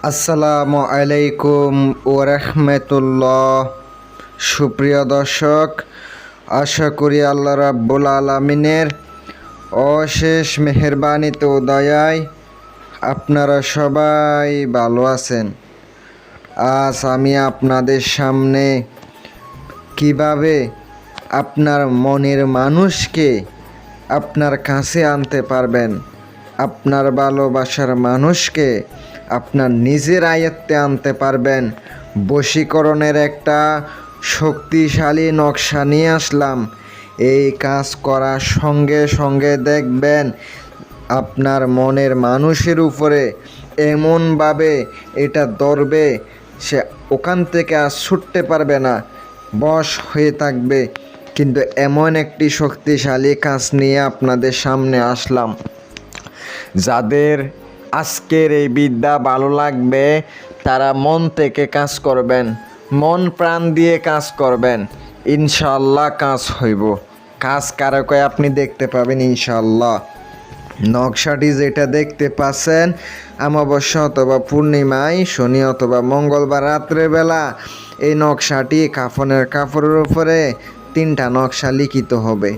আসসালামু আলাইকুম ওরহমতুল্লাহ। সুপ্রিয় দর্শক, আশা করি আল্লাহ রাব্বুল আলামিনের অশেষ মেহেরবানিতে ও দয়ায় আপনারা সবাই ভালো আছেন। আজ আমি আপনাদের সামনে কিভাবে আপনার মনের মানুষকে আপনার কাছে আনতে পারবেন, আপনার ভালোবাসার মানুষকে আপনার নিজের আয়ত্তে আনতে পারবেন, বশীকরণের একটা শক্তিশালী নকশা নিয়ে আসলাম। এই কাজ করার সঙ্গে সঙ্গে দেখবেন আপনার মনের মানুষের উপরে এমনভাবে এটা ধরবে, সে ওখান থেকে আর ছুটতে পারবে না, বশ হয়ে থাকবে। কিন্তু এমন একটি শক্তিশালী কাজ নিয়ে আপনাদের সামনে আসলাম। যাদের আজকের এই বিদ্যা ভালো লাগবে তারা মন থেকে কাজ করবেন, মন প্রাণ দিয়ে কাজ করবেন, ইনশাল্লাহ কাজ হইব। কাজ কারকে আপনি দেখতে পাবেন ইনশাল্লাহ। নকশাটি যেটা দেখতে পাচ্ছেন, অমাবস্যা অথবা পূর্ণিমায়, শনি অথবা মঙ্গলবার রাত্রেবেলা এই নকশাটি কাফনের কাপড়ের উপরে 3টা নকশা লিখিত হবে।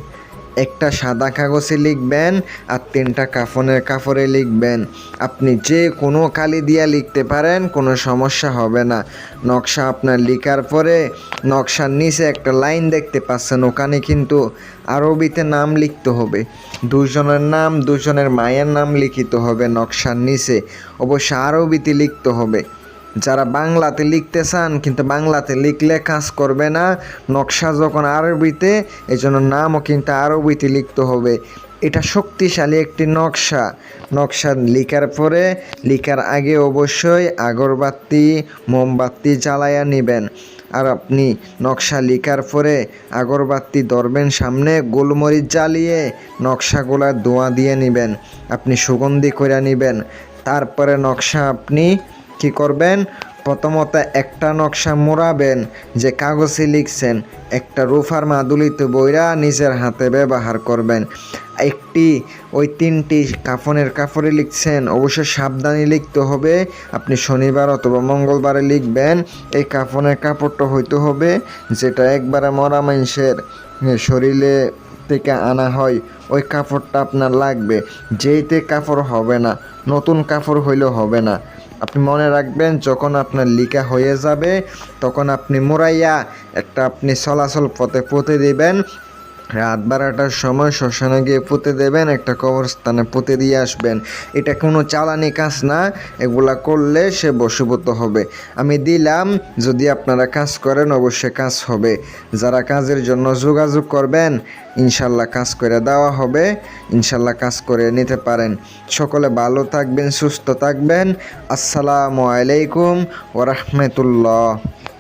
একটা সাদা কাগজে লিখবেন আর 3টা কাফনের কাপড়ে লিখবেন। আপনি যে কোনো কালি দিয়া লিখতে পারেন, কোনো সমস্যা হবে না। নকশা আপনার লিখার পরে নকশার নিচে একটা লাইন দেখতে পাচ্ছেন, ওখানে কিন্তু আরবিতে নাম লিখতে হবে। দুজনের নাম, দুজনের মায়ের নাম লিখিত হবে নকশার নিচে। অবশ্য আরবিতে লিখতে হবে। যারা বাংলাতে লিখতে চান কিন্তু বাংলাতে লিখলে কাজ করবে না, নকশা যখন আরবিতে, এই জন্য নামও কিন্তু আরবিতে লিখতে হবে। এটা শক্তিশালী একটি নকশা। নকশা লিখার পরে, লিখার আগে অবশ্যই আগরবাতি মোমবাতি জ্বালায়া নেবেন। আর আপনি নকশা লিখার পরে আগরবাতি ধরবেন সামনে, গোলমরিচ জ্বালিয়ে নকশাগুলা ধোঁয়া দিয়ে নেবেন, আপনি সুগন্ধি করে নেবেন। তারপরে নকশা আপনি কি করবেন, প্রথমত একটা নকশা মোড়াবেন, যে কাগজে লিখছেন একটা রুফার মাদুলিতে বইরা নিজের হাতে ব্যবহার করবেন। একটি ওই 3টি কাফনের কাপড়ে লিখছেন, অবশ্যই সাবধানে লিখতে হবে। আপনি শনিবার অথবা মঙ্গলবারে লিখবেন। এই কাফনের কাপড়টা হইতে হবে যেটা একবারে মরা মানুষের শরীরে থেকে আনা হয়, ওই কাপড়টা আপনার লাগবে। যেইতে কাপড় হবে না, নতুন কাপড় হইলেও হবে না। আপনি মনে রাখবেন, যখন আপনার লিখা হয়ে যাবে তখন আপনি মোড়াইয়া একটা আপনি চলাচল পথে পুঁতে দেবেন। রাত 12টার সময় শ্মশানে গিয়ে পুঁতে দেবেন, একটা কবরস্থানে পুঁতে দিয়ে আসবেন। এটা কোনো চালানি কাজ না, এগুলা করলে সে বশীভূত হবে। আমি দিলাম, যদি আপনারা কাজ করেন অবশ্যই কাজ হবে। যারা কাজের জন্য যোগাযোগ করবেন ইনশাল্লাহ কাজ করে দেওয়া হবে, ইনশাল্লাহ কাজ করে নিতে পারেন। সকলে ভালো থাকবেন, সুস্থ থাকবেন। আসসালামু আলাইকুম ওরহমতুল্লাহ।